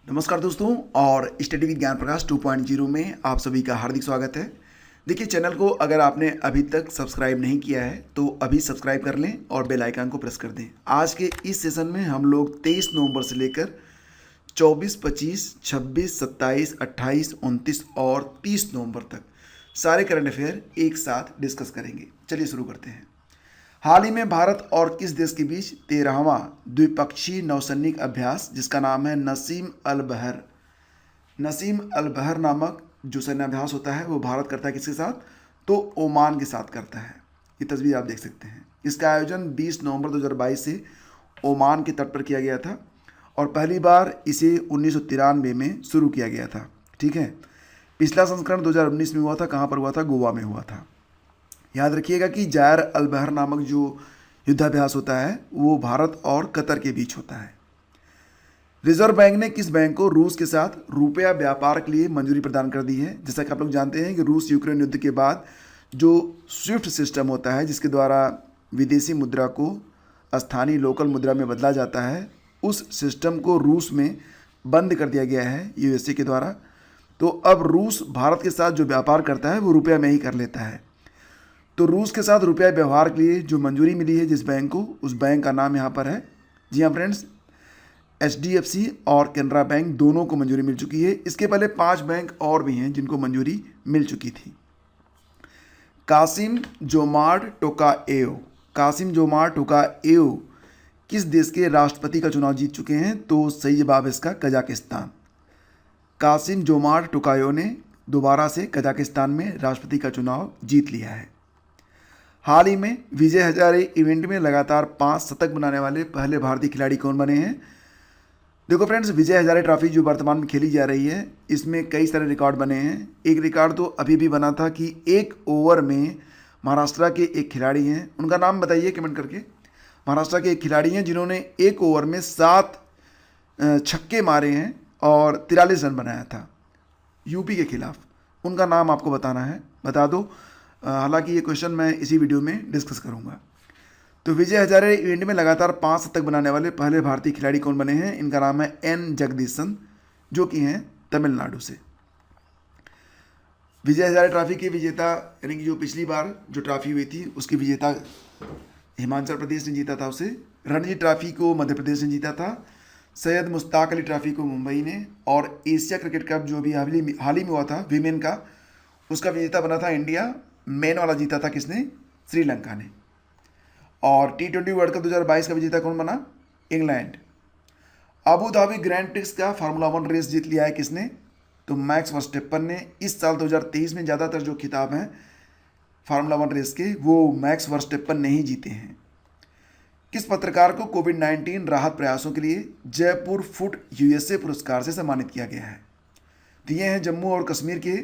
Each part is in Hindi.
नमस्कार दोस्तों और स्टडी विद ज्ञान प्रकाश 2.0 में आप सभी का हार्दिक स्वागत है। देखिए, चैनल को अगर आपने अभी तक सब्सक्राइब नहीं किया है तो अभी सब्सक्राइब कर लें और बेल आइकन को प्रेस कर दें। आज के इस सेशन में हम लोग 23 नवंबर से लेकर 24, 25, 26, 27, 28, 29 और 30 नवंबर तक सारे करंट अफेयर एक साथ डिस्कस करेंगे। चलिए शुरू करते हैं। हाल ही में भारत और किस देश के बीच 13वां द्विपक्षीय नौसैनिक अभ्यास, जिसका नाम है नसीम अल बहर नामक जो सैन्याभ्यास होता है वो भारत करता है किसके साथ? तो ओमान के साथ करता है। ये तस्वीर आप देख सकते हैं। इसका आयोजन 20 नवंबर 2022 से ओमान के तट पर किया गया था और पहली बार इसे 1993 में शुरू किया गया था। ठीक है, पिछला संस्करण 2019 में हुआ था। कहाँ पर हुआ था? गोवा में हुआ था। याद रखिएगा कि जायर अल बहर नामक जो युद्धाभ्यास होता है वो भारत और कतर के बीच होता है। रिजर्व बैंक ने किस बैंक को रूस के साथ रुपया व्यापार के लिए मंजूरी प्रदान कर दी है? जैसा कि आप लोग जानते हैं कि रूस यूक्रेन युद्ध के बाद जो स्विफ्ट सिस्टम होता है, जिसके द्वारा विदेशी मुद्रा को स्थानीय लोकल मुद्रा में बदला जाता है, उस सिस्टम को रूस में बंद कर दिया गया है यूएसए के द्वारा। तो अब रूस भारत के साथ जो व्यापार करता है वो रुपया में ही कर लेता है। तो रूस के साथ रुपया व्यवहार के लिए जो मंजूरी मिली है जिस बैंक को, उस बैंक का नाम यहाँ पर है, जी हाँ फ्रेंड्स, HDFC और कैनरा बैंक दोनों को मंजूरी मिल चुकी है। इसके पहले 5 बैंक और भी हैं जिनको मंजूरी मिल चुकी थी। कासिम जोमार्ट टोकाएव किस देश के राष्ट्रपति का चुनाव जीत चुके हैं? तो सही जवाब है इसका कजाकिस्तान। कासिम जोमार्ट टोकायो ने दोबारा से कजाकिस्तान में राष्ट्रपति का चुनाव जीत लिया है। हाल ही में विजय हजारे इवेंट में लगातार 5 शतक बनाने वाले पहले भारतीय खिलाड़ी कौन बने हैं? देखो फ्रेंड्स, विजय हजारे ट्रॉफी जो वर्तमान में खेली जा रही है इसमें कई सारे रिकॉर्ड बने हैं। एक रिकॉर्ड तो अभी भी बना था कि एक ओवर में महाराष्ट्र के एक खिलाड़ी हैं, उनका नाम बताइए कमेंट करके। महाराष्ट्र के एक खिलाड़ी हैं जिन्होंने एक ओवर में 7 छक्के मारे हैं और 43 रन बनाया था यूपी के खिलाफ। उनका नाम आपको बताना है, बता दो। हालांकि ये क्वेश्चन मैं इसी वीडियो में डिस्कस करूंगा। तो विजय हजारे इवेंट में लगातार 5 शतक बनाने वाले पहले भारतीय खिलाड़ी कौन बने हैं? इनका नाम है एन जगदीशन, जो कि हैं तमिलनाडु से। विजय हजारे ट्रॉफी के विजेता, यानी कि जो पिछली बार जो ट्रॉफी हुई थी उसकी विजेता हिमाचल प्रदेश ने जीता था उसे। रणजी ट्रॉफी को मध्य प्रदेश ने जीता था। सैयद मुश्ताक अली ट्रॉफी को मुंबई ने। और एशिया क्रिकेट कप जो भी हाल ही में हुआ था वीमेन का, उसका विजेता बना था इंडिया। मेन वाला जीता था किसने? श्रीलंका ने। और T20 वर्ल्ड कप 2022 का विजेता कौन बना? England. Abu Dhabi grand prix का फार्मूला 1 रेस जीत लिया है किसने? तो मैक्स वर्स्टेपन ने। इस साल 2023 में ज़्यादातर जो खिताब हैं फार्मूला 1 रेस के वो मैक्स वर्स्टेपन ने ही जीते हैं। किस पत्रकार को कोविड-19 राहत प्रयासों के लिए जयपुर फूड USA पुरस्कार से सम्मानित किया गया है? तो ये हैं जम्मू और कश्मीर के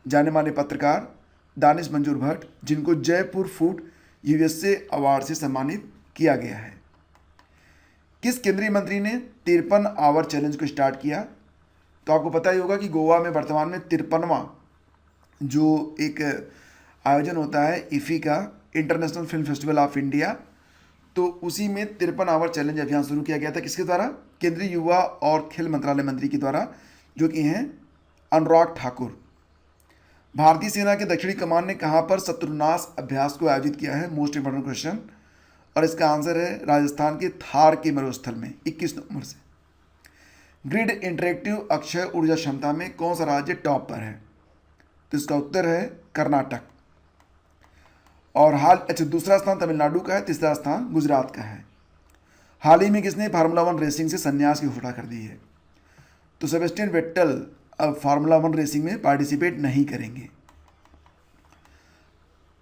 जाने माने पत्रकार दानिश मंजूर भट्ट, जिनको जयपुर फूड USA अवार्ड से सम्मानित किया गया है। किस केंद्रीय मंत्री ने 53 आवर चैलेंज को स्टार्ट किया? तो आपको पता ही होगा कि गोवा में वर्तमान में 53वां जो एक आयोजन होता है IFFI का, international film festival of India, तो उसी में 53 आवर चैलेंज अभियान शुरू किया गया था। किसके द्वारा? केंद्रीय युवा और खेल मंत्रालय मंत्री के द्वारा, जो कि हैं अनुराग ठाकुर। भारतीय सेना के दक्षिणी कमान ने कहां पर शत्रुनाश अभ्यास को आयोजित किया है? Most important question. और इसका आंसर है राजस्थान के थार के मरुस्थल में 21 नवंबर से। ग्रिड इंटरेक्टिव अक्षय ऊर्जा क्षमता में कौन सा राज्य टॉप पर है? तो इसका उत्तर है कर्नाटक। और दूसरा स्थान तमिलनाडु का है, तीसरा स्थान गुजरात का है। हाल ही में किसने फार्मूला 1 रेसिंग से संन्यास की घोषणा कर दी है? तो सेबेस्टियन वेट्टल अब फार्मूला 1 रेसिंग में पार्टिसिपेट नहीं करेंगे।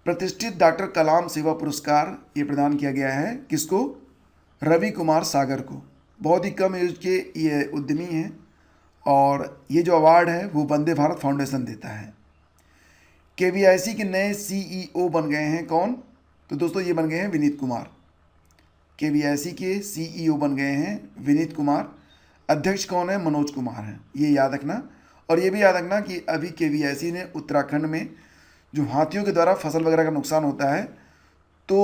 प्रतिष्ठित डॉक्टर कलाम सेवा पुरस्कार ये प्रदान किया गया है किसको? रवि कुमार सागर को। बहुत ही कम एज के ये उद्यमी हैं और ये जो अवार्ड है वो वंदे भारत फाउंडेशन देता है। KVIC के नए CEO बन गए हैं कौन? तो दोस्तों ये बन गए हैं विनीत कुमार। KVIC के CEO बन गए हैं विनीत कुमार। अध्यक्ष कौन है? मनोज कुमार हैं। ये याद रखना। और ये भी याद रखना कि अभी KVIC ने उत्तराखंड में जो हाथियों के द्वारा फसल वगैरह का नुकसान होता है तो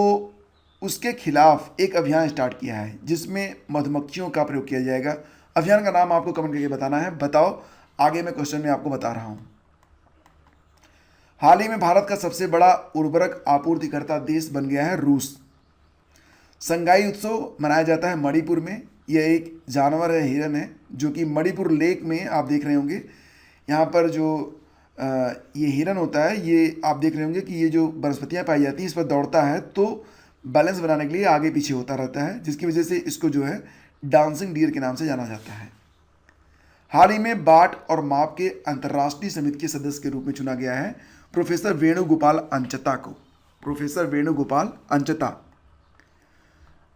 उसके खिलाफ एक अभियान स्टार्ट किया है जिसमें मधुमक्खियों का प्रयोग किया जाएगा। अभियान का नाम आपको कमेंट करके बताना है। बताओ, आगे मैं क्वेश्चन में आपको बता रहा हूं। हाल ही में भारत का सबसे बड़ा उर्वरक आपूर्तिकर्ता देश बन गया है रूस। संगाई उत्सव मनाया जाता है मणिपुर में। यह एक जानवर है, हिरन है, जो कि मणिपुर लेक में आप देख रहे होंगे। यहाँ पर जो ये हिरन होता है, ये आप देख रहे होंगे कि ये जो वनस्पतियाँ पाई जाती हैं इस पर दौड़ता है, तो बैलेंस बनाने के लिए आगे पीछे होता रहता है, जिसकी वजह से इसको जो है डांसिंग डियर के नाम से जाना जाता है। हाल ही में बाट और माप के अंतर्राष्ट्रीय समिति के सदस्य के रूप में चुना गया है प्रोफेसर वेणुगोपाल अंचता को। प्रोफेसर वेणुगोपाल अंचता।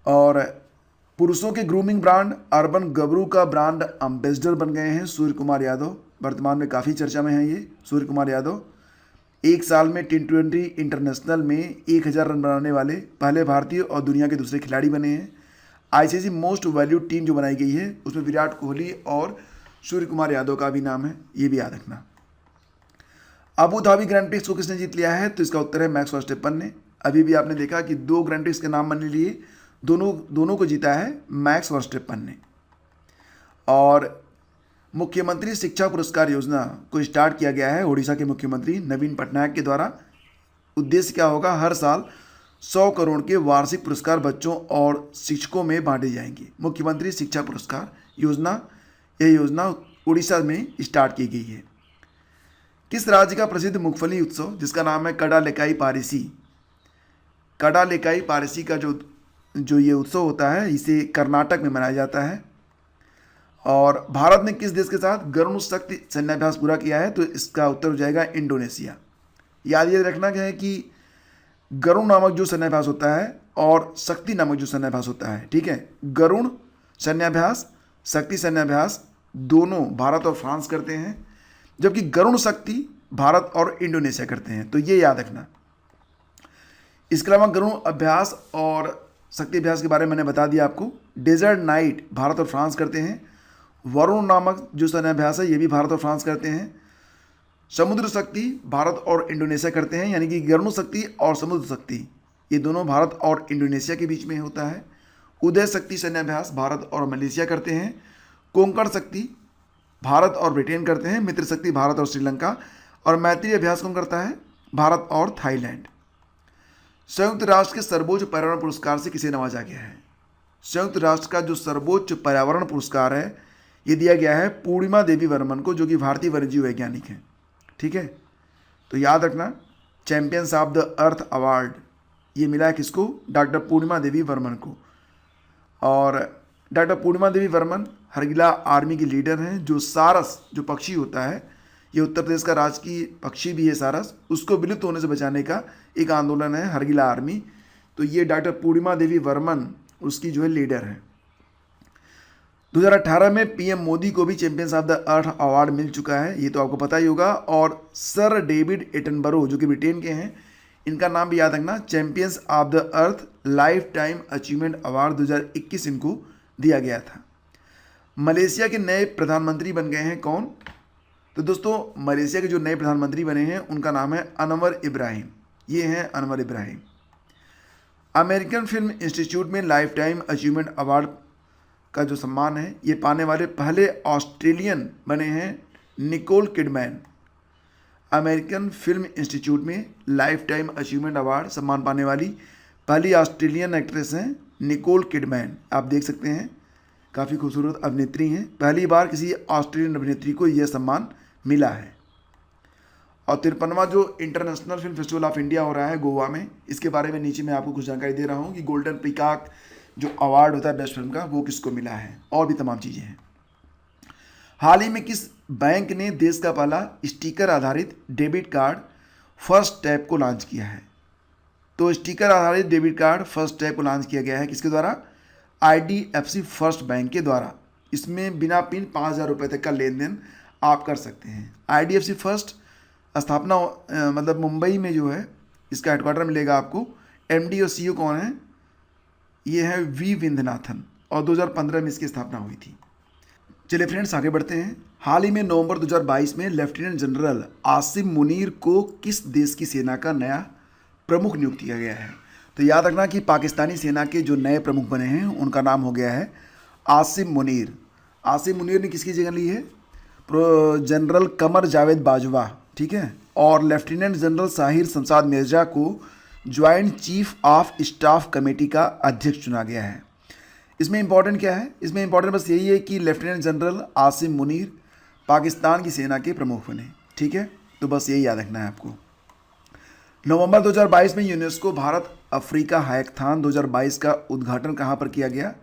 और पुरुषों के ग्रूमिंग ब्रांड अर्बन गबरू का ब्रांड एम्बेसडर बन गए हैं सूर्य कुमार यादव। वर्तमान में काफ़ी चर्चा में है ये सूर्य कुमार यादव। एक साल में T20 इंटरनेशनल में 1000 रन बनाने वाले पहले भारतीय और दुनिया के दूसरे खिलाड़ी बने हैं। ICC मोस्ट वैल्यूड टीम जो बनाई गई है उसमें विराट कोहली और सूर्य कुमार यादव का भी नाम है, ये भी याद रखना। अबू धाबी ग्रैंड प्रिक्स को किसने जीत लिया है? तो इसका उत्तर है मैक्स वर्स्टेपन ने। अभी भी आपने देखा कि 2 ग्रैंड प्रिक्स के नाम मैंने लिए, दोनों को जीता है मैक्स वर्स्टेपन ने। और मुख्यमंत्री शिक्षा पुरस्कार योजना को स्टार्ट किया गया है उड़ीसा के मुख्यमंत्री नवीन पटनायक के द्वारा। उद्देश्य क्या होगा? हर साल 100 करोड़ के वार्षिक पुरस्कार बच्चों और शिक्षकों में बांटे जाएंगे। मुख्यमंत्री शिक्षा पुरस्कार योजना, यह योजना उड़ीसा में स्टार्ट की गई है। किस राज्य का प्रसिद्ध मूंगफली उत्सव जिसका नाम है कडालेकाई पारिसी? कडालेकाई पारिसी का जो ये उत्सव होता है इसे कर्नाटक में मनाया जाता है। और भारत ने किस देश के साथ गरुण शक्ति सैन्याभ्यास पूरा किया है? तो इसका उत्तर हो जाएगा इंडोनेशिया। याद ये रखना है कि गरुण नामक जो सैन्याभ्यास होता है और शक्ति नामक जो सैन्याभ्यास होता है, ठीक है, गरुण सैन्याभ्यास, शक्ति सैन्याभ्यास दोनों भारत और फ्रांस करते हैं, जबकि गरुण शक्ति भारत और इंडोनेशिया करते हैं। तो ये याद रखना। इसके अलावा गरुण अभ्यास और शक्ति अभ्यास के बारे में मैंने बता दिया आपको। डेजर्ट नाइट भारत और फ्रांस करते हैं। वरुण नामक जो सैन्याभ्यास है ये भी भारत और फ्रांस करते हैं। समुद्र शक्ति भारत और इंडोनेशिया करते हैं, यानी कि गरुण शक्ति और समुद्र शक्ति ये दोनों भारत और इंडोनेशिया के बीच में होता है। उदय शक्ति सैन्याभ्यास भारत और मलेशिया करते हैं। कोंकण शक्ति भारत और ब्रिटेन करते हैं। मित्र शक्ति भारत और श्रीलंका। और मैत्री अभ्यास कौन करता है? भारत और थाईलैंड। संयुक्त राष्ट्र के सर्वोच्च पर्यावरण पुरस्कार से किसे नवाजा गया है? संयुक्त राष्ट्र का जो सर्वोच्च पर्यावरण पुरस्कार है ये दिया गया है पूर्णिमा देवी वर्मन को, जो कि भारतीय वन्यजीव वैज्ञानिक हैं, ठीक है। तो याद रखना, champions of the earth award ये मिला है किसको? डॉक्टर पूर्णिमा देवी वर्मन को। और डॉक्टर पूर्णिमा देवी वर्मन हरगिला आर्मी की लीडर हैं। जो सारस जो पक्षी होता है, ये उत्तर प्रदेश का राजकीय पक्षी भी है सारस, उसको विलुप्त होने से बचाने का एक आंदोलन है हरगिला आर्मी। तो ये डॉक्टर पूर्णिमा देवी वर्मन उसकी जो है लीडर है। 2018 में पीएम मोदी को भी champions of the earth award मिल चुका है, ये तो आपको पता ही होगा। और सर डेविड एटनबरो जो कि ब्रिटेन के हैं, इनका नाम भी याद रखना। Champions of the earth life time achievement award 2021 इनको दिया गया था। मलेशिया के नए प्रधानमंत्री बन गए हैं कौन? तो दोस्तों मलेशिया के जो नए प्रधानमंत्री बने हैं उनका नाम है अनवर इब्राहिम। ये हैं Anwar Ibrahim. American film institute में लाइफ टाइम अचीवमेंट अवार्ड का जो सम्मान है ये पाने वाले पहले ऑस्ट्रेलियन बने हैं Nicole Kidman. American film institute में लाइफ टाइम अचीवमेंट अवार्ड सम्मान पाने वाली पहली ऑस्ट्रेलियन एक्ट्रेस हैं निकोल किडमैन। आप देख सकते हैं काफ़ी खूबसूरत अभिनेत्री हैं। पहली बार किसी ऑस्ट्रेलियन अभिनेत्री को यह सम्मान मिला है। और 53वां जो international film festival of India हो रहा है गोवा में, इसके बारे में नीचे मैं आपको कुछ जानकारी दे रहा हूँ कि गोल्डन पीकॉक जो अवार्ड होता है बेस्ट फिल्म का वो किसको मिला है, और भी तमाम चीज़ें हैं। हाल ही में किस बैंक ने देश का पहला स्टिकर आधारित डेबिट कार्ड फर्स्ट टैप को लॉन्च किया है? तो स्टिकर आधारित डेबिट कार्ड फर्स्ट टैप को लॉन्च किया गया है किसके द्वारा? IDFC फर्स्ट बैंक के द्वारा। इसमें बिना पिन 5,000 रुपये तक का लेन देन आप कर सकते हैं। IDFC फर्स्ट स्थापना मतलब मुंबई में जो है इसका हेडक्वार्टर मिलेगा आपको। MD और CEO कौन है? ये है V विंध्यनाथन, और 2015 में इसकी स्थापना हुई थी। चलिए फ्रेंड्स आगे बढ़ते हैं। हाल ही में नवंबर 2022 में लेफ्टिनेंट जनरल आसिम मुनीर को किस देश की सेना का नया प्रमुख नियुक्त किया गया है? तो याद रखना कि पाकिस्तानी सेना के जो नए प्रमुख बने हैं उनका नाम हो गया है आसिम मुनीर। आसिम मुनीर ने किसकी जगह ली है? जनरल कमर जावेद बाजवा, ठीक है। और लेफ्टिनेंट जनरल साहिर शमशाद मिर्जा को joint chief of staff committee का अध्यक्ष चुना गया है। इसमें इंपॉर्टेंट क्या है? इसमें इंपॉर्टेंट बस यही है कि लेफ्टिनेंट जनरल आसिम मुनीर पाकिस्तान की सेना के प्रमुख बने, ठीक है। तो बस यही याद रखना है आपको। नवंबर 2022 में यूनेस्को भारत अफ्रीका हैकथॉन 2022 का उद्घाटन कहाँ पर किया गया?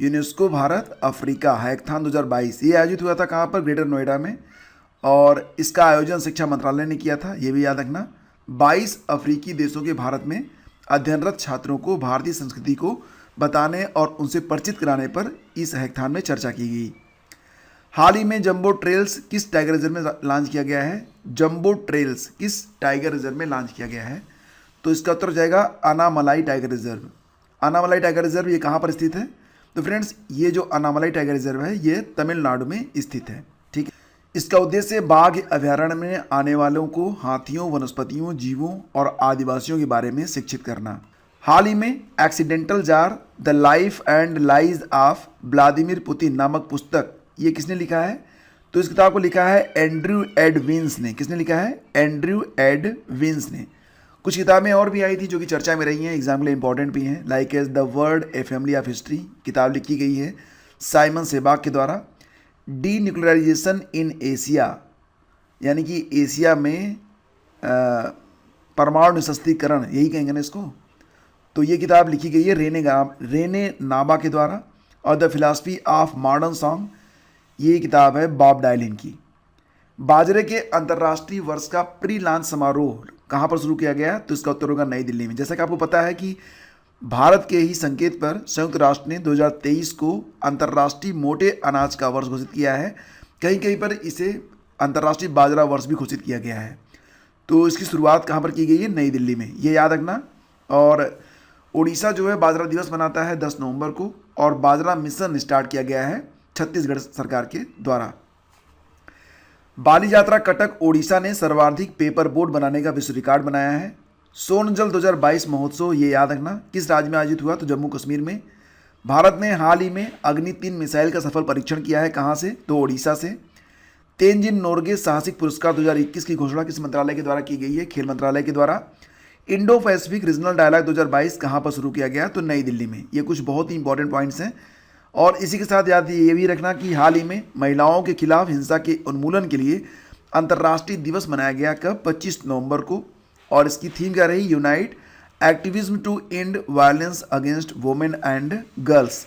यूनेस्को भारत अफ्रीका हैकथॉन 2022 ये आयोजित हुआ था कहाँ पर? ग्रेटर नोएडा में। और इसका आयोजन शिक्षा मंत्रालय ने किया था, ये भी याद रखना। 22 अफ्रीकी देशों के भारत में अध्ययनरत छात्रों को भारतीय संस्कृति को बताने और उनसे परिचित कराने पर इस हैकथॉन में चर्चा की गई। हाल ही में जंबो ट्रेल्स किस टाइगर रिजर्व में लॉन्च किया गया है? जंबो ट्रेल्स किस टाइगर रिजर्व में लॉन्च किया गया है? तो इसका उत्तर हो जाएगा Anamalai tiger reserve. Anamalai tiger reserve ये कहाँ पर स्थित है? तो फ्रेंड्स ये जो अनामलाई टाइगर रिजर्व है ये तमिलनाडु में स्थित है, ठीक है। इसका उद्देश्य बाघ अभयारण्य में आने वालों को हाथियों, वनस्पतियों, जीवों और आदिवासियों के बारे में शिक्षित करना। हाल ही में accidental jar the life and lies of Vladimir Putin नामक पुस्तक ये किसने लिखा है? तो इस किताब को लिखा है एंड्रयू एड विंस ने। किसने लिखा है? एंड्रयू एड विंस ने। कुछ किताबें और भी आई थी जो कि चर्चा में रही हैं, एग्जाम के लिए इंपॉर्टेंट भी हैं, like as the world a family of history किताब लिखी गई है साइमन सेबाक के द्वारा। डी न्यूक्लियराइजेशन इन एशिया यानी कि एशिया में परमाणु निशस्त्रीकरण यही कहेंगे ना इसको। तो ये किताब लिखी गई है रेने नाबा के द्वारा। और the philosophy of modern song ये किताब है बॉब डायलिन की। बाजरे के अंतर्राष्ट्रीय वर्ष का प्री लॉन्च समारोह कहाँ पर शुरू किया गया? तो इसका उत्तर होगा नई दिल्ली में। जैसा कि आपको पता है कि भारत के ही संकेत पर संयुक्त राष्ट्र ने 2023 को अंतर्राष्ट्रीय मोटे अनाज का वर्ष घोषित किया है। कहीं कहीं पर इसे अंतर्राष्ट्रीय बाजरा वर्ष भी घोषित किया गया है। तो इसकी शुरुआत कहाँ पर की गई है? नई दिल्ली में, ये याद रखना। और उड़ीसा जो है बाजरा दिवस मनाता है 10 नवंबर को। और बाजरा मिशन स्टार्ट किया गया है छत्तीसगढ़ सरकार के द्वारा। बाली यात्रा कटक ओडिशा ने सर्वाधिक पेपर बोट बनाने का विश्व रिकॉर्ड बनाया है। सोनजल 2022 महोत्सव ये याद रखना किस राज्य में आयोजित हुआ? तो जम्मू कश्मीर में। भारत ने हाल ही में अग्नि 3 मिसाइल का सफल परीक्षण किया है, कहाँ से? तो ओडिशा से। तेंजिन नोर्गे साहसिक पुरस्कार 2021 की घोषणा किस मंत्रालय के द्वारा की गई है? खेल मंत्रालय के द्वारा। इंडो पैसिफिक रीजनल डायलॉग 2022 कहाँ पर शुरू किया गया? तो नई दिल्ली में। ये कुछ बहुत ही इंपॉर्टेंट पॉइंट्स हैं। और इसी के साथ याद ये भी रखना कि हाल ही में महिलाओं के खिलाफ हिंसा के उन्मूलन के लिए अंतर्राष्ट्रीय दिवस मनाया गया कब? 25 नवंबर को। और इसकी थीम क्या रही? Unite activism to end violence against women and girls.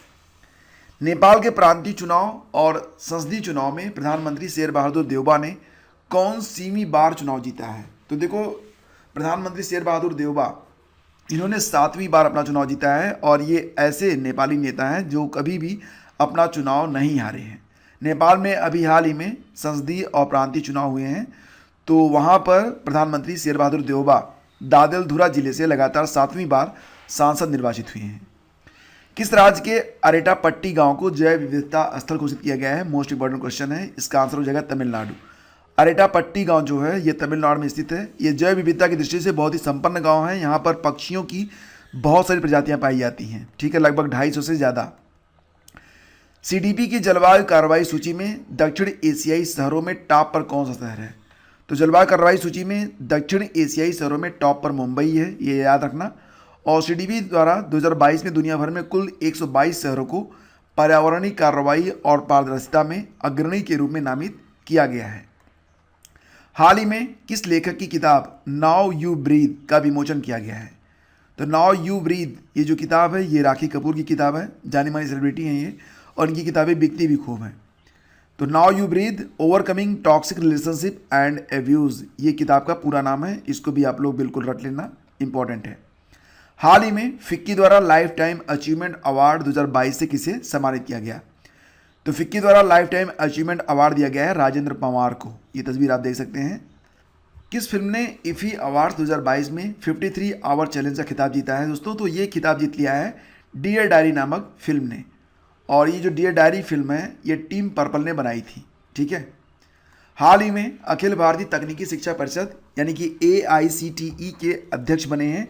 Nepal के प्रांतीय चुनाव और संसदीय चुनाव में प्रधानमंत्री शेर बहादुर देउबा ने कौन सीवीं बार चुनाव जीता है? तो देखो प्रधानमंत्री शेर बहादुर देउबा इन्होंने 7वीं बार अपना चुनाव जीता है। और ये ऐसे नेपाली नेता हैं जो कभी भी अपना चुनाव नहीं हारे हैं। नेपाल में अभी हाल ही में संसदीय और प्रांतीय चुनाव हुए हैं। तो वहाँ पर प्रधानमंत्री शेर बहादुर देउबा दादेलधुरा जिले से लगातार 7वीं बार सांसद निर्वाचित हुए हैं। किस राज्य के अरेटापट्टी गांव को जैव विविधता स्थल घोषित किया गया है? मोस्ट इंपॉर्टेंट क्वेश्चन है। इसका आंसर हो जाएगा तमिलनाडु। अरेटापट्टी गांव जो है ये तमिलनाडु में स्थित है। ये जैव विविधता की दृष्टि से बहुत ही संपन्न गांव है। यहाँ पर पक्षियों की बहुत सारी प्रजातियां पाई जाती हैं, ठीक है, लगभग 250 से ज़्यादा। सीडीपी की जलवायु कार्रवाई सूची में दक्षिण एशियाई शहरों में टॉप पर कौन सा शहर है? तो जलवायु कार्रवाई सूची में दक्षिण एशियाई शहरों में टॉप पर मुंबई है, ये याद रखना। और सीडीपी द्वारा 2022 में दुनिया भर में कुल 122 शहरों को पर्यावरणीय कार्रवाई और पारदर्शिता में अग्रणी के रूप में नामित किया गया है। हाल ही में किस लेखक की किताब नाउ यू ब्रीद का विमोचन किया गया है? तो नाउ यू ब्रीद ये जो किताब है ये राखी कपूर की किताब है, जानी मानी सेलिब्रिटी हैं ये, और इनकी किताबें बिकती भी खूब हैं। तो now you breathe overcoming toxic relationship and abuse ये किताब का पूरा नाम है। इसको भी आप लोग बिल्कुल रट लेना, इंपॉर्टेंट है। हाल ही में फिक्की द्वारा लाइफ टाइम अचीवमेंट अवार्ड 2022 से किसे सम्मानित किया गया? तो फिक्की द्वारा लाइफ टाइम अचीवमेंट अवार्ड दिया गया है राजेंद्र पवार को। ये तस्वीर आप देख सकते हैं। किस फिल्म ने इफ़ी अवार्ड 2022 में 53 आवर चैलेंज का खिताब जीता है दोस्तों? तो ये खिताब जीत लिया है डियर डायरी नामक फिल्म ने। और ये जो डियर डायरी फिल्म है ये टीम पर्पल ने बनाई थी, ठीक है। हाल ही में अखिल भारतीय तकनीकी शिक्षा परिषद यानी कि AICTE के अध्यक्ष बने हैं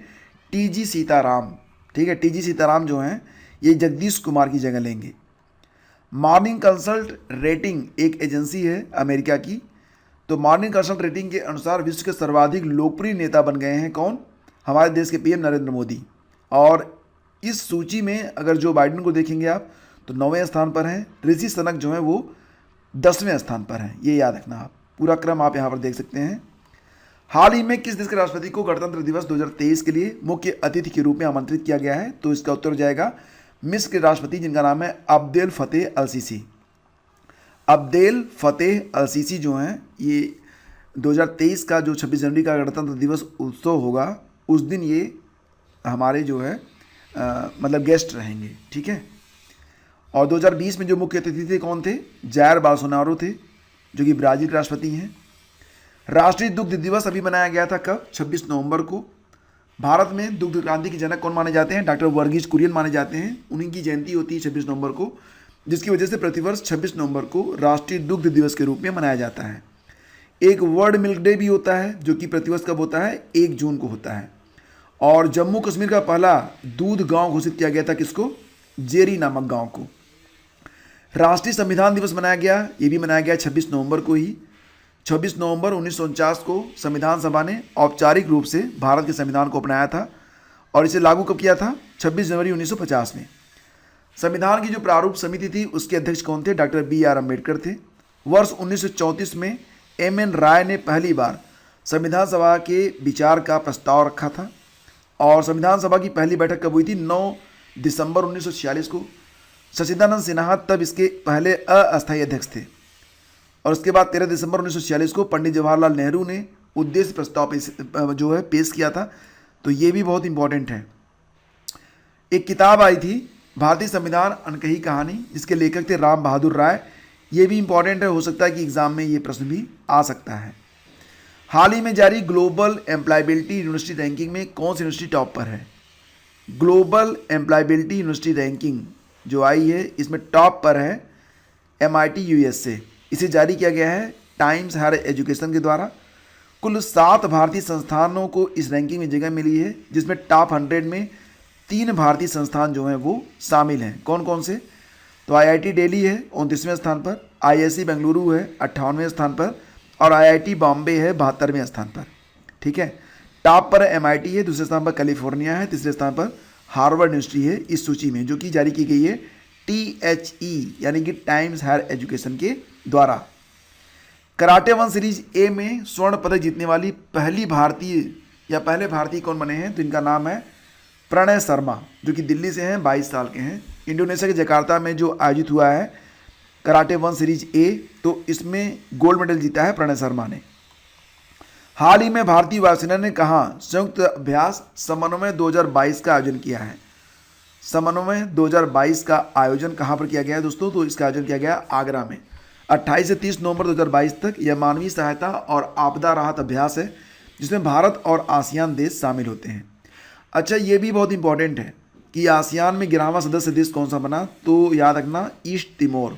TG सीताराम, ठीक है। TG सीताराम जो हैं ये जगदीश कुमार की जगह लेंगे। मॉर्निंग कंसल्ट रेटिंग एक एजेंसी है अमेरिका की। तो मॉर्निंग कंसल्ट रेटिंग के अनुसार विश्व के सर्वाधिक लोकप्रिय नेता बन गए हैं कौन? हमारे देश के पीएम नरेंद्र मोदी। और इस सूची में अगर जो बाइडेन को देखेंगे आप तो 9वें स्थान पर हैं। ऋषि सनक जो है वो 10वें स्थान पर हैं। ये याद रखना आप, पूरा क्रम आप यहाँ पर देख सकते हैं। हाल ही में किस देश के राष्ट्रपति को गणतंत्र दिवस 2023 के लिए मुख्य अतिथि के रूप में आमंत्रित किया गया है? तो इसका उत्तर हो जाएगा मिस्र के राष्ट्रपति जिनका नाम है अब्देल फतेह अल सीसी। अब्देल फतेह अल सीसी जो हैं ये 2023 का जो 26 जनवरी का गणतंत्र दिवस उत्सव होगा उस दिन ये हमारे जो है मतलब गेस्ट रहेंगे, ठीक है। और 2020 में जो मुख्य अतिथि थे कौन थे? जायर बोल्सोनारो थे जो कि ब्राज़ील के राष्ट्रपति हैं। राष्ट्रीय दुग्ध दिवस अभी मनाया गया था कब? 26 नवंबर को। भारत में दुग्ध क्रांति के जनक कौन माने जाते हैं? डॉक्टर वर्गीज कुरियन माने जाते हैं। उन्हीं की जयंती होती है 26 नवंबर को, जिसकी वजह से प्रतिवर्ष 26 नवंबर को राष्ट्रीय दुग्ध दिवस के रूप में मनाया जाता है। एक वर्ल्ड मिल्क डे भी होता है जो कि प्रतिवर्ष कब होता है? 1 जून को होता है। और जम्मू कश्मीर का पहला दूध गांव घोषित किया गया था किसको? जेरी नामक गांव को। राष्ट्रीय संविधान दिवस मनाया गया, ये भी मनाया गया 26 नवंबर को ही। 26 नवंबर 1949 को संविधान सभा ने औपचारिक रूप से भारत के संविधान को अपनाया था और इसे लागू कब किया था? 26 जनवरी 1950 में। संविधान की जो प्रारूप समिति थी उसके अध्यक्ष कौन थे? डॉक्टर BR अम्बेडकर थे। वर्ष 1934 में MN राय ने पहली बार संविधान सभा के विचार का प्रस्ताव रखा था और संविधान सभा की पहली बैठक कब हुई थी? 9 दिसंबर 1946 को। सच्चिदानंद सिन्हा तब इसके पहले अस्थायी अध्यक्ष थे और उसके बाद 13 दिसंबर 1946 को पंडित जवाहरलाल नेहरू ने उद्देश्य प्रस्ताव जो है पेश किया था। तो ये भी बहुत इंपॉर्टेंट है। एक किताब आई थी भारतीय संविधान अनकही कहानी, जिसके लेखक थे राम बहादुर राय। ये भी इंपॉर्टेंट है, हो सकता है कि एग्जाम में ये प्रश्न भी आ सकता है। हाल ही में जारी ग्लोबल एम्प्लॉयबिलिटी यूनिवर्सिटी रैंकिंग में कौन सी यूनिवर्सिटी टॉप पर है? ग्लोबल एम्प्लॉयबिलिटी यूनिवर्सिटी रैंकिंग जो आई है इसमें टॉप पर है MIT USA। इसे जारी किया गया है टाइम्स हायर एजुकेशन के द्वारा। कुल 7 भारतीय संस्थानों को इस रैंकिंग में जगह मिली है, जिसमें टॉप 100 में 3 भारतीय संस्थान जो हैं वो शामिल हैं। कौन कौन से? तो IIT दिल्ली है 29वें स्थान पर, IISc बेंगलुरु है 58वें स्थान पर और IIT बॉम्बे है 72वें स्थान पर, ठीक है। टॉप पर MIT है, दूसरे स्थान पर कैलिफोर्निया है, तीसरे स्थान पर हार्वर्ड यूनिवर्सिटी है इस सूची में, जो कि जारी की गई है THE यानी कि टाइम्स हायर एजुकेशन के द्वारा। कराटे 1 सीरीज A में स्वर्ण पदक जीतने वाली पहले भारतीय कौन बने हैं? तो इनका नाम है प्रणय शर्मा, जो कि दिल्ली से हैं, 22 साल के हैं। इंडोनेशिया के जकार्ता में जो आयोजित हुआ है कराटे 1 सीरीज A, तो इसमें गोल्ड मेडल जीता है प्रणय शर्मा ने। हाल ही में भारतीय वायुसेना ने कहाँ संयुक्त अभ्यास समन्वय 2022 का आयोजन किया है? समन्वय 2022 का आयोजन कहाँ पर किया गया है दोस्तों? तो इसका आयोजन किया गया आगरा में। 28 से 30 नवंबर 2022 तक यह मानवीय सहायता और आपदा राहत अभ्यास है, जिसमें भारत और आसियान देश शामिल होते हैं। अच्छा, ये भी बहुत इंपॉर्टेंट है कि आसियान में 11वां सदस्य देश कौन सा बना? तो याद रखना ईस्ट तिमोर।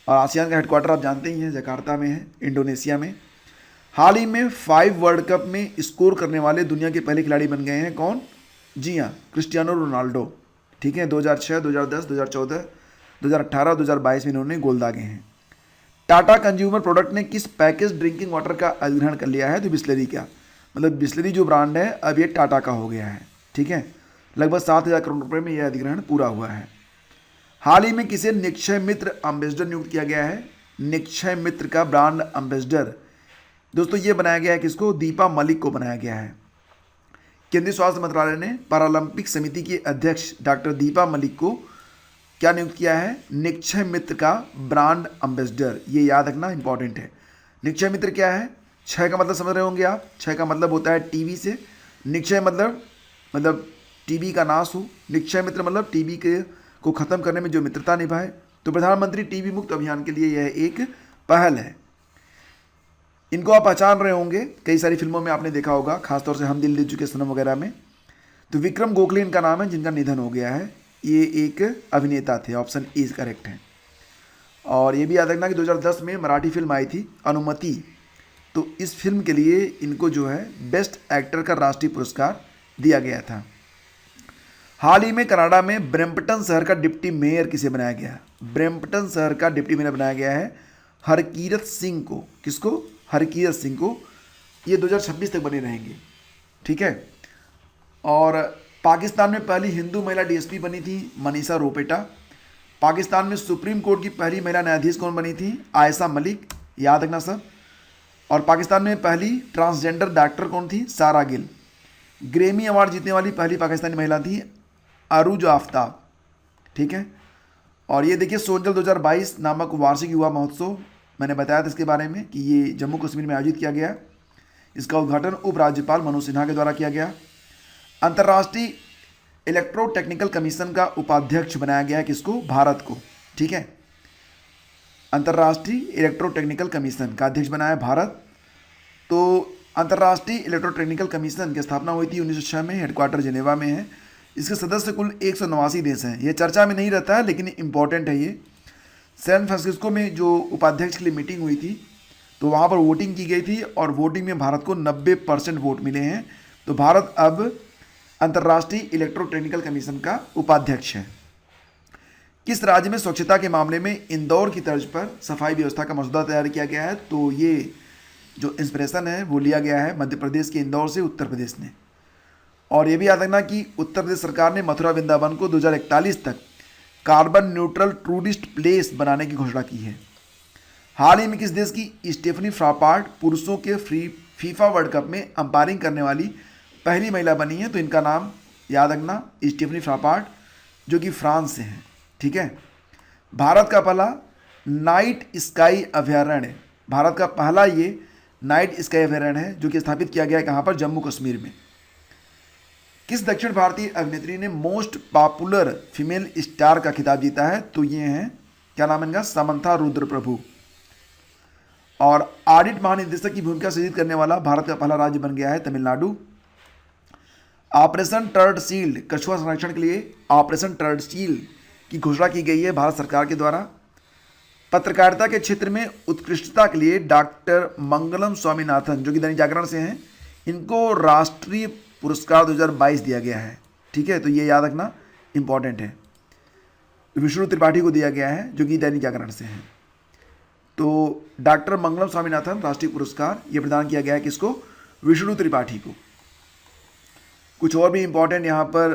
और आसियान का हेडक्वार्टर आप जानते ही हैं जकार्ता में है, इंडोनेशिया में। हाल ही में 5 वर्ल्ड कप में स्कोर करने वाले दुनिया के पहले खिलाड़ी बन गए हैं कौन? जी हाँ, क्रिस्टियानो रोनाल्डो, ठीक है। 2006, 2010, 2014, 2018, 2022 में इन्होंने गोल दागे हैं। टाटा कंज्यूमर प्रोडक्ट ने किस पैकेज ड्रिंकिंग वाटर का अधिग्रहण कर लिया है? तो बिस्लरी का, मतलब बिस्लरी जो ब्रांड है अब ये टाटा का हो गया है, ठीक है। लगभग 7,000 करोड़ रुपए में यह अधिग्रहण पूरा हुआ है। हाल ही में किसे निक्षय मित्र एम्बेसडर नियुक्त किया गया है? निक्षय मित्र का ब्रांड एम्बेसडर दोस्तों ये बनाया गया है किसको? दीपा मलिक को बनाया गया है। केंद्रीय स्वास्थ्य मंत्रालय ने पैरालंपिक समिति की अध्यक्ष डॉक्टर दीपा मलिक को क्या नियुक्त किया है? निक्षय मित्र का ब्रांड एम्बेसडर। ये याद रखना इंपॉर्टेंट है। निक्षय मित्र क्या है? 6 का मतलब समझ रहे होंगे आप। 6 का मतलब होता है टीबी से। निक्षय मतलब टीबी का नाश हो। निक्षय मित्र मतलब टीबी को खत्म करने में जो मित्रता निभाए। तो प्रधानमंत्री टीबी मुक्त अभियान के लिए यह एक पहल है। इनको आप पहचान रहे होंगे, कई सारी फिल्मों में आपने देखा होगा, खासतौर से हम दिल दे चुके सनम वगैरह में। तो विक्रम गोखले इनका नाम है, जिनका निधन हो गया है। ये एक अभिनेता थे, ऑप्शन ए करेक्ट है। और ये भी याद रखना कि 2010 में मराठी फिल्म आई थी अनुमति, तो इस फिल्म के लिए इनको जो है बेस्ट एक्टर का राष्ट्रीय पुरस्कार दिया गया था। हाल ही में कनाडा में ब्रैम्पटन शहर का डिप्टी मेयर किसे बनाया गया? ब्रैम्पटन शहर का डिप्टी मेयर बनाया गया है हरकीरत सिंह को। किसको? हरकीरत सिंह को। ये 2026 तक बने रहेंगे, ठीक है। और पाकिस्तान में पहली हिंदू महिला डीएसपी बनी थी मनीषा रोपेटा। पाकिस्तान में सुप्रीम कोर्ट की पहली महिला न्यायाधीश कौन बनी थी? आयशा मलिक, याद रखना सब। और पाकिस्तान में पहली ट्रांसजेंडर डॉक्टर कौन थी? सारा गिल। ग्रेमी अवार्ड जीतने वाली पहली पाकिस्तानी महिला थी अरूज आफ्ताब, ठीक है। और ये देखिए सोनजल 2022 नामक वार्षिक युवा महोत्सव, मैंने बताया था इसके बारे में कि ये जम्मू कश्मीर में आयोजित किया गया। इसका उद्घाटन उपराज्यपाल मनोज सिन्हा के द्वारा किया गया। अंतर्राष्ट्रीय इलेक्ट्रोटेक्निकल कमीशन का उपाध्यक्ष बनाया गया है किसको? भारत को, ठीक है। अंतर्राष्ट्रीय इलेक्ट्रोटेक्निकल कमीशन का अध्यक्ष बनाया है भारत। तो अंतर्राष्ट्रीय इलेक्ट्रोटेक्निकल कमीशन की स्थापना हुई थी 1906 में, हेडक्वार्टर जिनेवा में है। इसके सदस्य कुल 189 देश हैं। ये चर्चा में नहीं रहता है लेकिन इम्पॉर्टेंट है ये। सैन फ्रांसिस्को में जो उपाध्यक्ष के लिए मीटिंग हुई थी तो वहाँ पर वोटिंग की गई थी और वोटिंग में भारत को 90% वोट मिले हैं। तो भारत अब अंतर्राष्ट्रीय इलेक्ट्रोटेक्निकल कमीशन का उपाध्यक्ष है। किस राज्य में स्वच्छता के मामले में इंदौर की तर्ज पर सफाई व्यवस्था का मसौदा तैयार किया गया है? तो ये जो इंस्पिरेशन है वो लिया गया है मध्य प्रदेश के इंदौर से उत्तर प्रदेश ने। और ये भी याद रखना कि उत्तर प्रदेश सरकार ने मथुरा वृंदावन को 2041 तक कार्बन न्यूट्रल टूरिस्ट प्लेस बनाने की घोषणा की है। हाल ही में किस देश की स्टेफनी फ्रापार्ट पुरुषों के फीफा वर्ल्ड कप में अंपायरिंग करने वाली पहली महिला बनी है? तो इनका नाम याद रखना स्टेफनी फ्रापार्ट, जो कि फ्रांस से हैं, ठीक है। भारत का पहला नाइट स्काई अभयारण्य, भारत का पहला ये नाइट स्काई अभयारण्य है जो कि स्थापित किया गया है कहाँ पर? जम्मू कश्मीर में। किस दक्षिण भारतीय अभिनेत्री ने मोस्ट पॉपुलर फीमेल स्टार का खिताब जीता है? तो ये हैं, क्या नाम है इनका? समंथा रुद्र प्रभु। और ऑडिट महानिदेशक की भूमिका सृजित करने वाला भारत का पहला राज्य बन गया है तमिलनाडु। ऑपरेशन टर्ड शील्ड, कछुआ संरक्षण के लिए ऑपरेशन टर्ड शील्ड की घोषणा की गई है भारत सरकार के द्वारा। पत्रकारिता के क्षेत्र में उत्कृष्टता के लिए डॉक्टर मंगलम स्वामीनाथन, जो कि दैनिक जागरण से हैं, इनको राष्ट्रीय पुरस्कार 2022 दिया गया है, ठीक है। तो ये याद रखना इंपॉर्टेंट है। विष्णु त्रिपाठी को दिया गया है जो कि दैनिक जागरण से हैं। तो डॉक्टर मंगलम स्वामीनाथन राष्ट्रीय पुरस्कार ये प्रदान किया गया है किसको? विष्णु त्रिपाठी को। कुछ और भी इंपॉर्टेंट यहाँ पर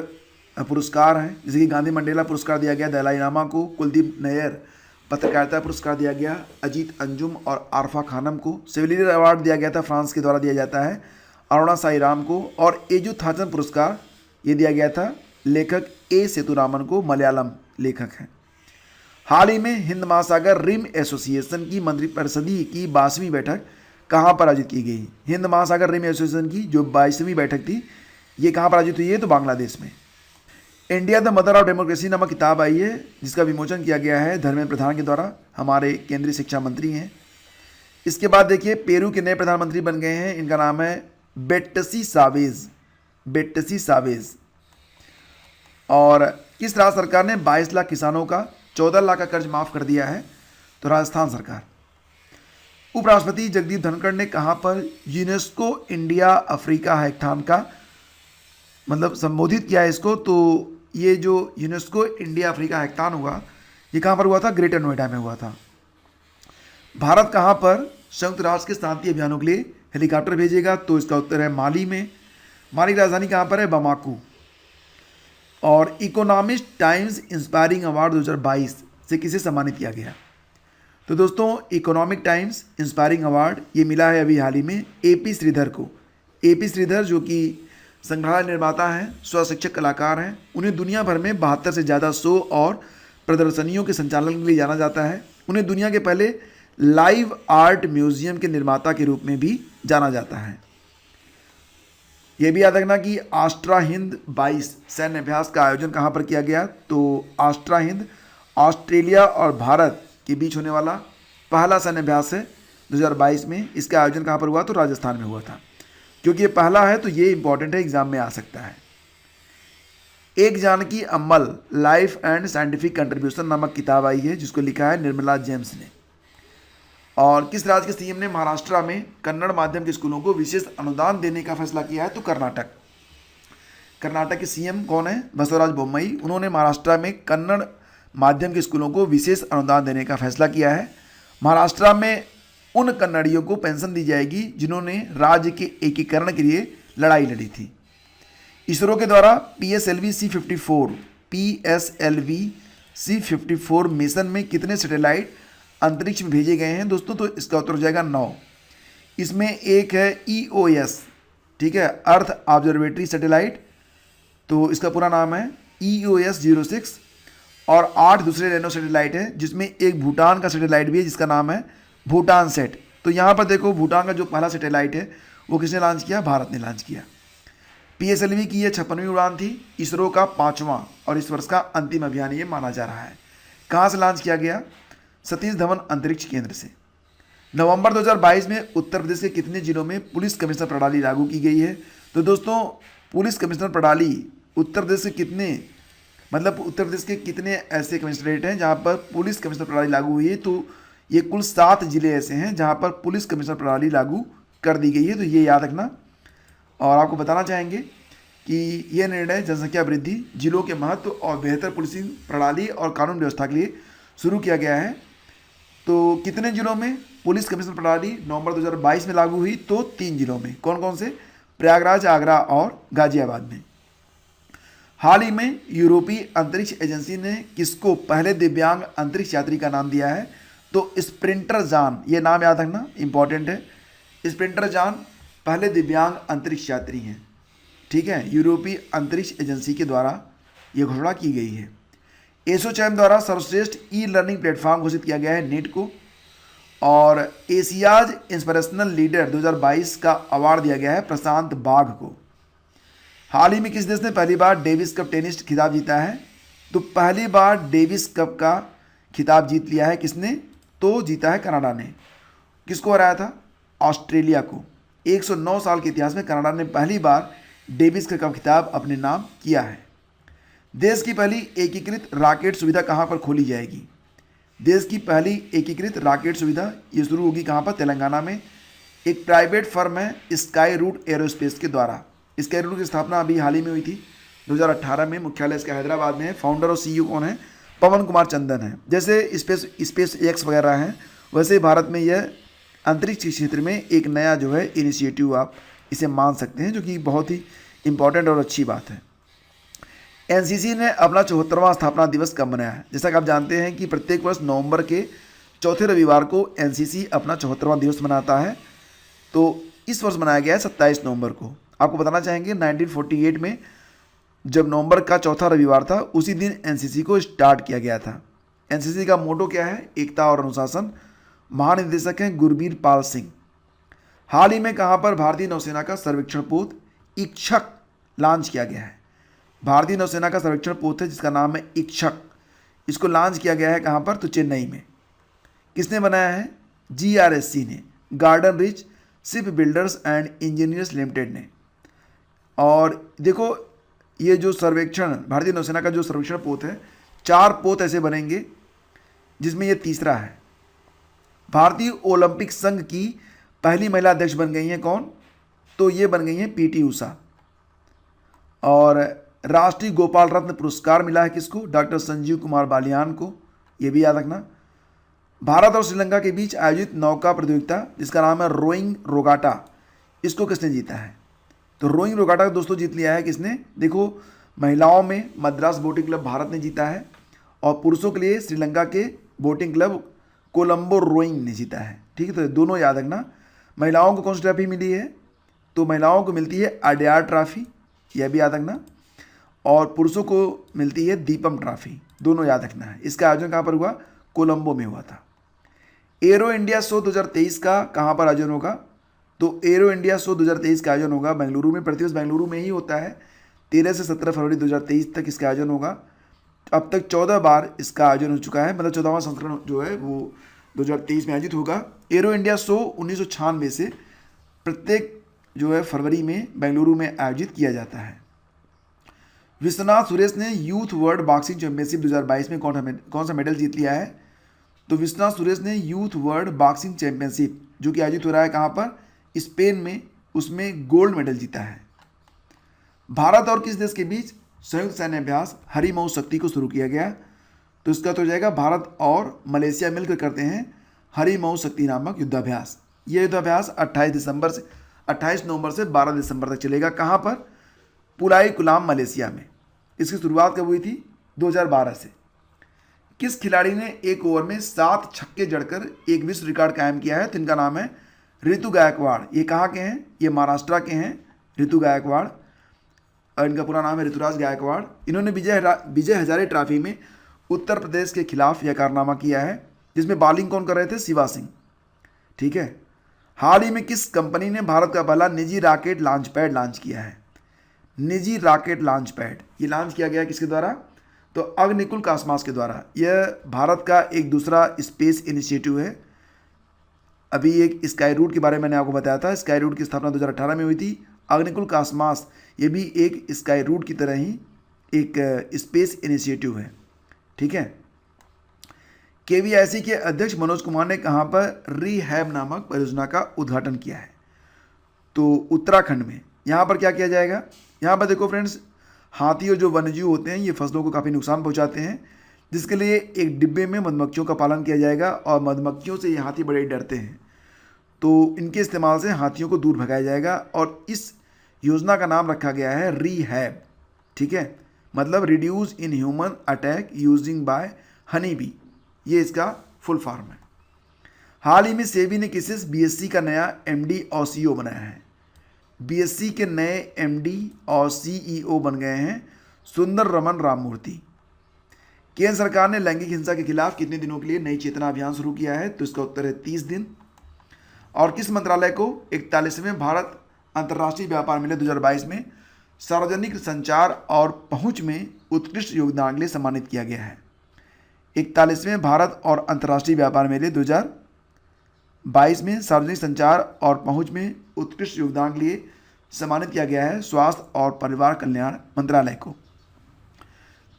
पुरस्कार हैं, जैसे कि गांधी मंडेला पुरस्कार दिया गया दलाई लामा को, कुलदीप नैयर पत्रकारिता पुरस्कार दिया गया अजीत अंजुम और आरफा खानम को, सिविलियर अवार्ड दिया गया था फ्रांस के द्वारा दिया जाता है अरुणा साईराम को, और एजू थाचन पुरस्कार ये दिया गया था लेखक ए सेतुरामन को, मलयालम लेखक हैं। हाल ही में हिंद महासागर रिम एसोसिएशन की मंत्रिपरिषदीय की 22वीं बैठक कहाँ पर आयोजित की गई? हिंद महासागर रिम एसोसिएशन की जो 22वीं बैठक थी ये कहाँ पर आयोजित हुई है? तो बांग्लादेश में। India the mother of democracy नामक किताब आई है जिसका विमोचन किया गया है धर्मेंद्र प्रधान के द्वारा, हमारे केंद्रीय शिक्षा मंत्री हैं। इसके बाद देखिए पेरू के नए प्रधानमंत्री बन गए हैं, इनका नाम है बेट्सी सावेज, बेट्सी सावेज। और किस राज्य सरकार ने 22 लाख किसानों का 14 लाख का कर्ज माफ कर दिया है? तो राजस्थान सरकार। उपराष्ट्रपति जगदीप धनखड़ ने कहाँ पर यूनेस्को इंडिया अफ्रीका हैकाथॉन का मतलब संबोधित किया है इसको? तो ये जो यूनेस्को इंडिया अफ्रीका हैकाथॉन हुआ ये कहाँ पर हुआ था? ग्रेटर नोएडा में हुआ था। भारत कहाँ पर संयुक्त राष्ट्र के शांति अभियानों के लिए हेलीकॉप्टर भेजेगा? तो इसका उत्तर है माली में। माली की राजधानी कहाँ पर है? बमाकू। और इकोनॉमिस्ट टाइम्स इंस्पायरिंग अवार्ड 2022 से किसे सम्मानित किया गया? तो दोस्तों इकोनॉमिक टाइम्स इंस्पायरिंग अवार्ड ये मिला है अभी हाल ही में एपी श्रीधर को। एपी श्रीधर जो कि संग्रहालय निर्माता हैं, स्वशिक्षक कलाकार हैं, उन्हें दुनिया भर में 72 से ज़्यादा शो और प्रदर्शनियों के संचालन के लिए जाना जाता है। उन्हें दुनिया के पहले लाइव आर्ट म्यूजियम के निर्माता के रूप में भी जाना जाता है। यह भी याद रखना कि आस्ट्रा हिंद 22 सैन्य अभ्यास का आयोजन कहाँ पर किया गया? तो आस्ट्रा हिंद ऑस्ट्रेलिया और भारत के बीच होने वाला पहला सैन्य अभ्यास है 2022 में। इसका आयोजन कहाँ पर हुआ? तो राजस्थान में हुआ था। क्योंकि ये पहला है तो ये इंपॉर्टेंट है, एग्जाम में आ सकता है। एक Janaki Ammal life and scientific contribution नामक किताब आई है जिसको लिखा है निर्मला जेम्स ने। और किस राज्य के सीएम ने महाराष्ट्र में कन्नड़ माध्यम के स्कूलों को विशेष अनुदान देने का फैसला किया है? तो कर्नाटक। कर्नाटक के सीएम कौन है? बसवराज बोम्मई। उन्होंने महाराष्ट्र में कन्नड़ माध्यम के स्कूलों को विशेष अनुदान देने का फैसला किया है। महाराष्ट्र में उन कन्नड़ियों को पेंशन दी जाएगी जिन्होंने राज्य के एकीकरण के लिए लड़ाई लड़ी थी। इसरो के द्वारा PSLV C54 मिशन में कितने सैटेलाइट अंतरिक्ष में भेजे गए हैं दोस्तों? तो इसका उत्तर हो जाएगा 9। इसमें एक है EOS, ठीक है, अर्थ ऑब्जर्वेटरी सैटेलाइट, तो इसका पूरा नाम है EOS 06, और 8 दूसरे नैनो सैटेलाइट हैं जिसमें एक भूटान का सैटेलाइट भी है जिसका नाम है भूटान सेट। तो यहाँ पर देखो भूटान का जो पहला सैटेलाइट है वो किसने लॉन्च किया? भारत ने लॉन्च किया। PSLV की ये 56वीं उड़ान थी, इसरो का 5वां और इस वर्ष का अंतिम अभियान ये माना जा रहा है। कहाँ से लॉन्च किया गया? सतीश धवन अंतरिक्ष केंद्र से। नवंबर 2022 में उत्तर प्रदेश के कितने जिलों में पुलिस कमिश्नर प्रणाली लागू की गई है? तो दोस्तों पुलिस कमिश्नर प्रणाली उत्तर प्रदेश के कितने, मतलब उत्तर प्रदेश के कितने ऐसे कमिश्नरेट हैं जहां पर पुलिस कमिश्नर प्रणाली लागू हुई है? तो ये कुल 7 जिले ऐसे हैं जहां पर पुलिस कमिश्नर प्रणाली लागू कर दी गई है, तो ये याद रखना। और आपको बताना चाहेंगे कि यह निर्णय जनसंख्या वृद्धि, जिलों के महत्व और बेहतर पुलिसिंग प्रणाली और कानून व्यवस्था के लिए शुरू किया गया है। तो कितने जिलों में पुलिस कमिश्नर प्रणाली नवंबर 2022 में लागू हुई? तो 3 जिलों में। कौन कौन से? प्रयागराज, आगरा और गाजियाबाद में। हाल ही में यूरोपीय अंतरिक्ष एजेंसी ने किसको पहले दिव्यांग अंतरिक्ष यात्री का नाम दिया है? तो स्प्रिंटर जॉन, ये नाम याद रखना, इंपॉर्टेंट है। स्प्रिंटर जॉन पहले दिव्यांग अंतरिक्ष यात्री हैं, ठीक है। यूरोपीय अंतरिक्ष एजेंसी के द्वारा ये घोषणा की गई है। एसोचैम द्वारा सर्वश्रेष्ठ ई-लर्निंग प्लेटफॉर्म घोषित किया गया है नेट को। और एशियाज इंस्पिरेशनल लीडर 2022 का अवार्ड दिया गया है प्रशांत बाघ को। हाल ही में किस देश ने पहली बार डेविस कप टेनिस खिताब जीता है? तो पहली बार डेविस कप का खिताब जीत लिया है किसने? तो जीता है कनाडा ने। किसको हराया था? ऑस्ट्रेलिया को। 109 साल के इतिहास में कनाडा ने पहली बार डेविस कप खिताब अपने नाम किया है। देश की पहली एकीकृत रॉकेट सुविधा कहाँ पर खोली जाएगी? देश की पहली एकीकृत रॉकेट सुविधा ये शुरू होगी कहाँ पर? तेलंगाना में। एक प्राइवेट फर्म है स्काई रूट एरोस्पेस के द्वारा। स्काई रूट की स्थापना अभी हाल ही में हुई थी 2018 में। मुख्यालय इसका हैदराबाद में है। फाउंडर और CEO कौन है? पवन कुमार चंदन है। जैसे स्पेस एक्स वगैरह हैं, वैसे भारत में यह अंतरिक्ष क्षेत्र में एक नया जो है इनिशिएटिव आप इसे मान सकते हैं, जो कि बहुत ही इंपॉर्टेंट और अच्छी बात है। NCC ने अपना 74वां स्थापना दिवस कब मनाया है? जैसा कि आप जानते हैं कि प्रत्येक वर्ष नवंबर के चौथे रविवार को NCC अपना 74वां दिवस मनाता है। तो इस वर्ष मनाया गया है 27 नवंबर को। आपको बताना चाहेंगे 1948 में जब नवंबर का चौथा रविवार था, उसी दिन NCC को स्टार्ट किया गया था। NCC का मोटो क्या है? एकता और अनुशासन। महानिदेशक हैं गुरबीर पाल सिंह। हाल ही में कहाँ पर भारतीय नौसेना का सर्वेक्षण पोत इक्षक लॉन्च किया गया है? भारतीय नौसेना का सर्वेक्षण पोत है जिसका नाम है इक्षक। इसको लॉन्च किया गया है कहाँ पर? तो चेन्नई में। किसने बनाया है? GRSC ने, garden rich ship builders and engineers limited ने। और देखो ये जो सर्वेक्षण भारतीय नौसेना का जो सर्वेक्षण पोत है, 4 पोत ऐसे बनेंगे जिसमें ये तीसरा है। भारतीय ओलंपिक संघ की पहली महिला अध्यक्ष बन गई हैं कौन? तो ये बन गई हैं PT उषा। और राष्ट्रीय गोपाल रत्न पुरस्कार मिला है किसको? डॉक्टर संजीव कुमार बालियान को। ये भी याद रखना। भारत और श्रीलंका के बीच आयोजित नौका प्रतियोगिता जिसका नाम है रोइंग रोगाटा, इसको किसने जीता है? तो रोइंग रोगाटा दोस्तों जीत लिया है किसने? देखो महिलाओं में मद्रास बोटिंग क्लब भारत ने जीता है और पुरुषों के लिए श्रीलंका के बोटिंग क्लब कोलंबो रोइंग ने जीता है, ठीक है। तो दोनों याद रखना। महिलाओं को कौन सी ट्रॉफी मिली है? तो महिलाओं को मिलती है अडयार ट्रॉफी, यह भी याद रखना। और पुरुषों को मिलती है दीपम ट्रॉफी, दोनों याद रखना है। इसका आयोजन कहाँ पर हुआ? कोलंबो में हुआ था। एरो इंडिया शो 2023 का कहाँ पर आयोजन होगा? तो एरो इंडिया शो 2023 का आयोजन होगा बेंगलुरु में। प्रतिवर्ष बेंगलुरु में ही होता है। 13 से 17 फरवरी 2023 तक इसका आयोजन होगा। अब तक 14 बार इसका आयोजन हो चुका है, मतलब 14वां संस्करण जो है वो 2023 में आयोजित होगा। एरो इंडिया शो 1996 से प्रत्येक जो है फरवरी में बेंगलुरु में आयोजित किया जाता है। विश्वनाथ सुरेश ने यूथ वर्ल्ड बॉक्सिंग चैंपियनशिप 2022 में कौन सा मेडल जीत लिया है? तो विश्वनाथ सुरेश ने यूथ वर्ल्ड बॉक्सिंग चैंपियनशिप जो कि आयोजित हो रहा है कहाँ पर? स्पेन में, उसमें गोल्ड मेडल जीता है। भारत और किस देश के बीच संयुक्त सैन्य अभ्यास हरिमऊ शक्ति को शुरू किया गया? तो इसका तो हो जाएगा भारत और मलेशिया मिलकर करते हैं हरिमऊ शक्ति नामक युद्धाभ्यास। यह युद्धाभ्यास 28 नवंबर से 12 दिसंबर तक चलेगा। कहाँ पर? पुलाई कुलाम मलेशिया में। इसकी शुरुआत कब हुई थी? 2012 से। किस खिलाड़ी ने एक ओवर में 7 छक्के जड़कर एक विश्व रिकॉर्ड कायम किया है? तो इनका नाम है ऋतु गायकवाड़। ये कहाँ के हैं? ये महाराष्ट्र के हैं, ऋतु गायकवाड़, और इनका पूरा नाम है ऋतुराज गायकवाड़। इन्होंने विजय हजारे ट्रॉफी में उत्तर प्रदेश के खिलाफ यह कारनामा किया है, जिसमें बॉलिंग कौन कर रहे थे? शिवा सिंह। ठीक है। हाल ही में किस कंपनी ने भारत का पहला निजी रॉकेट लॉन्च पैड लॉन्च किया है? निजी रॉकेट लॉन्च पैड ये लॉन्च किया गया किसके द्वारा? तो अग्निकुल कॉस्मॉस के द्वारा। यह भारत का एक दूसरा स्पेस इनिशिएटिव है। अभी एक स्काई रूट के बारे में मैंने आपको बताया था। स्काई रूट की स्थापना 2018 में हुई थी। अग्निकुल कॉस्मॉस ये भी एक स्काई रूट की तरह ही एक स्पेस इनिशिएटिव है। ठीक है। KVIC के अध्यक्ष मनोज कुमार ने कहाँ पर रीहैब नामक परियोजना का उद्घाटन किया है? तो उत्तराखंड में। यहाँ पर क्या किया जाएगा? यहाँ पर देखो फ्रेंड्स, हाथी और जो वन्यजीव होते हैं ये फसलों को काफ़ी नुकसान पहुँचाते हैं, जिसके लिए एक डिब्बे में मधुमक्खियों का पालन किया जाएगा और मधुमक्खियों से ये हाथी बड़े डरते हैं, तो इनके इस्तेमाल से हाथियों को दूर भगाया जाएगा और इस योजना का नाम रखा गया है रीहैब। ठीक है, मतलब reduce in human attack using by honey bee, ये इसका फुल फॉर्म है। हाल ही में सेबी ने किसे BSE का नया MD और CEO बनाया है? BSE के नए MD और CEO बन गए हैं सुंदर रमन राममूर्ति। केंद्र सरकार ने लैंगिक हिंसा के खिलाफ कितने दिनों के लिए नई चेतना अभियान शुरू किया है? तो इसका उत्तर है 30 दिन। और किस मंत्रालय को 41वें भारत अंतर्राष्ट्रीय व्यापार मेले 2022 में सार्वजनिक संचार और पहुंच में उत्कृष्ट योगदान के लिए सम्मानित किया गया है? 41वें भारत और अंतर्राष्ट्रीय व्यापार मेले 2022 में सार्वजनिक संचार और पहुंच में उत्कृष्ट योगदान के लिए सम्मानित किया गया है स्वास्थ्य और परिवार कल्याण मंत्रालय को।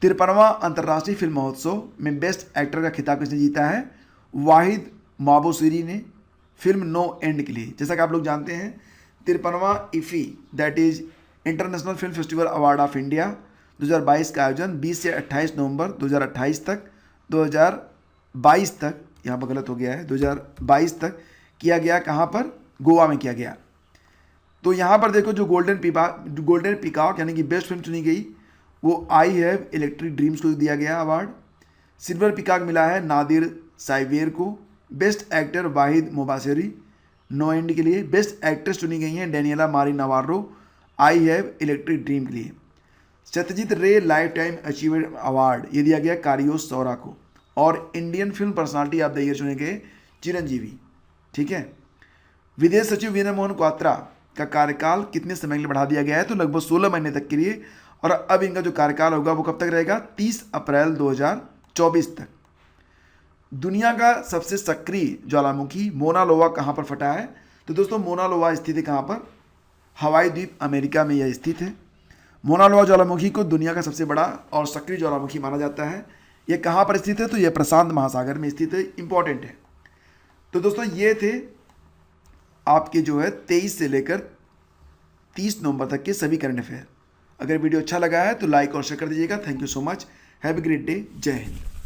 53वां अंतर्राष्ट्रीय फिल्म महोत्सव में बेस्ट एक्टर का खिताब किसने जीता है? वाहिद माबोसीरी ने फिल्म नो एंड के लिए। जैसा कि आप लोग जानते हैं 53वां IFFI that is international film festival award of India 2022 का आयोजन 20 से 28 नवंबर 2022 तक, यहाँ पर गलत हो गया है, 2022 तक किया गया। कहाँ पर? गोवा में किया गया। तो यहाँ पर देखो जो गोल्डन पीकॉक यानी कि बेस्ट फिल्म चुनी गई वो आई हैव इलेक्ट्रिक ड्रीम्स को दिया गया अवार्ड। सिल्वर पीकॉक मिला है नादिर साइवेर को। Best actor Vahid Mobasseri no end के लिए। बेस्ट एक्ट्रेस चुनी गई हैं Daniela Mari Navarro I have electric dream के लिए। सत्यजीत रे लाइफ टाइम अचीवमेंट अवार्ड ये दिया गया कारियोस सौरा को। और Indian film personality of the year चुने गए चिरंजीवी। ठीक है। विदेश सचिव वीना मोहन क्वात्रा का कार्यकाल कितने समय के लिए बढ़ा दिया गया है? तो लगभग 16 महीने तक के लिए। और अब इनका जो कार्यकाल होगा वो कब तक रहेगा? 30 अप्रैल 2024 तक। दुनिया का सबसे सक्रिय ज्वालामुखी मोना लोवा कहाँ पर फटा है? तो दोस्तों मोना लोवा स्थित है कहाँ पर? हवाई द्वीप अमेरिका में यह स्थित है। मोना लोवा ज्वालामुखी को दुनिया का सबसे बड़ा और सक्रिय ज्वालामुखी माना जाता है। यह कहाँ पर स्थित है? तो यह प्रशांत महासागर में स्थित है। इंपॉर्टेंट है। तो दोस्तों ये थे आपके जो है 23 से लेकर 30 नवंबर तक के सभी करंट अफेयर। अगर वीडियो अच्छा लगा है तो लाइक और शेयर कर दीजिएगा। Thank you so much. Have a great day. जय हिंद।